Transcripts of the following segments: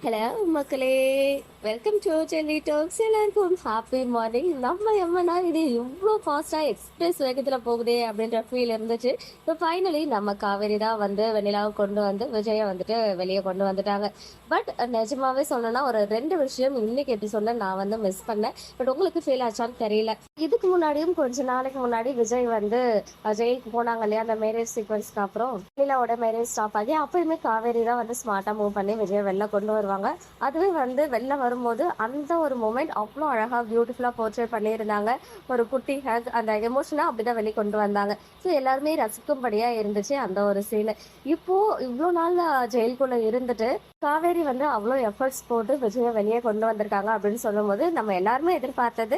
Hello மக்களே, welcome to Chennai tax. எல்லாருக்கும் happy morning. நம்ம எம்மனா இது இவ்வளோ ஃபாஸ்ட்டாக எக்ஸ்பிரஸ் வேகத்தில் போகுதே அப்படின்ற ஃபீல் இருந்துச்சு. இப்போ ஃபைனலி நம்ம காவேரி தான் வந்து வெண்ணிலாவை கொண்டு வந்து விஜயை வந்துட்டு வெளியே கொண்டு வந்துட்டாங்க. பட் நிஜமாவே சொல்லணும்னா ஒரு ரெண்டு விஷயம் இன்னைக்கு எபிசோட்ல நான் வந்து மிஸ் பண்ணேன். பட் உங்களுக்கு ஃபீல் ஆச்சான்னு தெரியல. இதுக்கு முன்னாடியும் கொஞ்ச நாளைக்கு முன்னாடி விஜய் வந்து ஜெயிலுக்கு போனாங்க இல்லையா, அந்த மேரேஜ் சீக்வன்ஸ்க்கு அப்புறம் வெண்ணிலாவோட மேரேஜ் ஸ்டாப் ஆகி அப்பயுமே காவேரி தான் வந்து ஸ்மார்ட்டாக மூவ் பண்ணி விஜய் வெளில கொண்டு வருவாங்க. அதுவே வந்து வெளில வரும்போது அந்த ஒரு மூமெண்ட் அவ்வளோ அழகாக பியூட்டிஃபுல்லாக போர்ட்ரே பண்ணியிருந்தாங்க. ஒரு குட்டி ஹேக் அந்த எமோஷனாக அப்படிதான் வெளியே கொண்டு வந்தாங்க. ஸோ எல்லாருமே ரசிக்கும்படியாக இருந்துச்சு அந்த ஒரு சீனு. இப்போது இவ்வளோ நாள் ஜெயிலுக்குள்ளே இருந்துட்டு காவேரி வந்து அவ்வளோ எஃபர்ட்ஸ் போட்டு விஜயை வெளியே கொண்டு வந்திருக்காங்க அப்படின்னு சொல்லும்போது நம்ம எல்லாருமே எதிர்பார்த்தது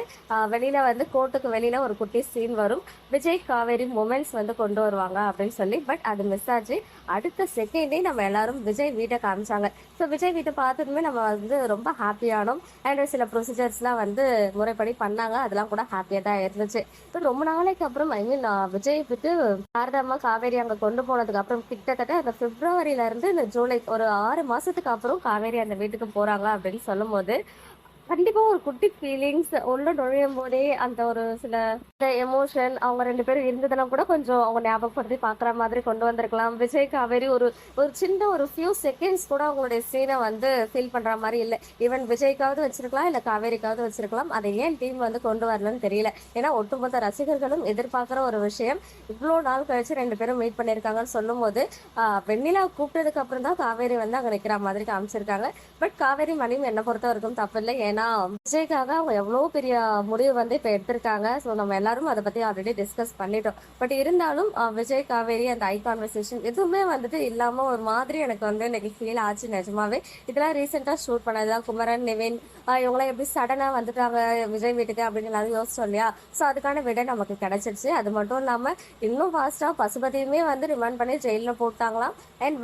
வெளியில வந்து கோர்ட்டுக்கு வெளியில ஒரு குட்டி சீன் வரும், விஜய் காவேரி மூமெண்ட்ஸ் வந்து கொண்டு வருவாங்க அப்படின்னு சொல்லி. பட் அது மிஸ் ஆச்சு. அடுத்த செகண்டே நம்ம எல்லாரும் விஜய் வீட்டை காமிச்சாங்க. ஸோ விஜய் வீட்டை பார்த்ததுமே நம்ம வந்து ரொம்ப ஹாப்பியானோம். அண்ட் சில ப்ரொசீஜர்ஸ்லாம் வந்து முறைப்படி பண்ணாங்க, அதெல்லாம் கூட ஹாப்பியாக தான் இருந்துச்சு. இப்போ ரொம்ப நாளைக்கு அப்புறம் விஜய் விட்டு சாரதாம்மா காவேரி அங்கே கொண்டு போனதுக்கு அப்புறம் கிட்டத்தட்ட அந்த பிப்ரவரியிலேருந்து இந்த ஜூலை ஒரு 6 மாதத்துக்கு அப்புறம் காவேரி அந்த வீட்டுக்கு போகிறாங்க அப்படின்னு சொல்லும் போது கண்டிப்பாக ஒரு குட்டி ஃபீலிங்ஸ் உள்ள நுழையும் போதே அந்த ஒரு சில எமோஷன் அவங்க ரெண்டு பேரும் இருந்ததுன்னா கூட கொஞ்சம் அவங்க ஞாபகப்படுத்தி பார்க்குற மாதிரி கொண்டு வந்திருக்கலாம். விஜய் காவேரி ஒரு ஒரு சின்ன ஒரு ஃபியூ செகண்ட்ஸ் கூட அவங்களுடைய சீனை வந்து ஃபீல் பண்ணுற மாதிரி இல்லை. ஈவன் விஜய்க்காவது வச்சிருக்கலாம், இல்லை காவேரிக்காவது வச்சிருக்கலாம். அதை ஏன் டீம் வந்து கொண்டு வரலன்னு தெரியல. ஏன்னா ஒட்டுமொத்த ரசிகர்களும் எதிர்பார்க்குற ஒரு விஷயம். இவ்வளோ நாள் கழிச்சு ரெண்டு பேரும் மீட் பண்ணியிருக்காங்கன்னு சொல்லும் போது வெண்ணிலா கூப்பிட்டதுக்கு அப்புறம் தான் காவேரி வந்து அங்கே நிற்கிற மாதிரி காமிச்சிருக்காங்க. பட் காவேரி மணியும் என்னை பொறுத்த வரைக்கும் தப்பு இல்லை. ஏன்னா விஜய்க்காக அவங்க எவ்வளோ பெரிய முடிவு வந்து இப்போ எடுத்திருக்காங்க. ஸோ நம்ம எல்லாரும் அதை பற்றி ஆல்ரெடி டிஸ்கஸ் பண்ணிட்டோம். பட் இருந்தாலும் விஜய் காவேரி அந்த ஐ கான்வர்சேஷன் எதுவுமே வந்துட்டு இல்லாமல் ஒரு மாதிரி எனக்கு வந்து இன்னைக்கு ஃபீல் ஆச்சு நிஜமாவே. இதெல்லாம் ரீசெண்டாக ஷூட் பண்ணதுதான். குமரன் நிவின் இவங்களாம் எப்படி சடனாக வந்துட்டாங்க விஜய் வீட்டுக்கு அப்படின்னு எல்லாரும் யோசிச்சோம் இல்லையா. ஸோ அதுக்கான விடை நமக்கு கிடைச்சிருச்சு. அது மட்டும் இல்லாமல் இன்னும் ஃபாஸ்ட்டாக பசுபதியுமே வந்து ரிமாண்ட் பண்ணி ஜெயிலில் போட்டாங்களாம். அண்ட்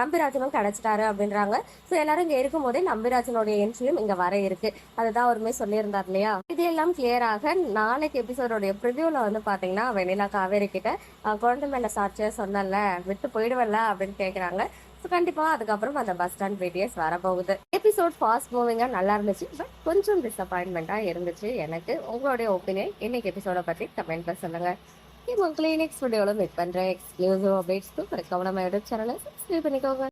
நம்பிராஜனும் கிடைச்சிட்டாரு அப்படின்றாங்க. ஸோ எல்லாரும் இங்கே இருக்கும் போதே நம்பிராஜனுடைய என்ட்ரியும் இங்கே வர இருக்கு. அதுதான் ஒருமே சொல்லியிருந்தார் இல்லையா. இது எல்லாம் கிளியராக நாளைக்கு எபிசோடோடைய ப்ரிவியூல வந்து பாத்தீங்கன்னா வெண்ணிலா காவேரி கிட்ட குழந்தை மேல சாட்சியா சொன்னல விட்டு போயிடுவல அப்படின்னு கேட்குறாங்க. ஸோ கண்டிப்பாக அதுக்கப்புறம் அந்த பஸ் ஸ்டாண்ட் பிடிஎஸ் வரப்போகுது. எபிசோட் ஃபாஸ்ட் மூவிங்காக நல்லா இருந்துச்சு. பட் கொஞ்சம் டிசப்பாயின்மெண்ட்டாக இருந்துச்சு எனக்கு. உங்களுடைய ஒப்பீனியன் இன்னைக்கு எபிசோட பற்றி கமெண்ட்ல சொல்லுங்க. மக்களே நெக்ஸ்ட் வீடியோவில் மீட் பண்ணுறேன். எக்ஸ்க்ளூசிவ் அப்டேட்ஸ்க்கு மறக்காம நம்ம யூடியூப் சேனலை சப்ஸ்கிரைப் பண்ணிக்கோங்க.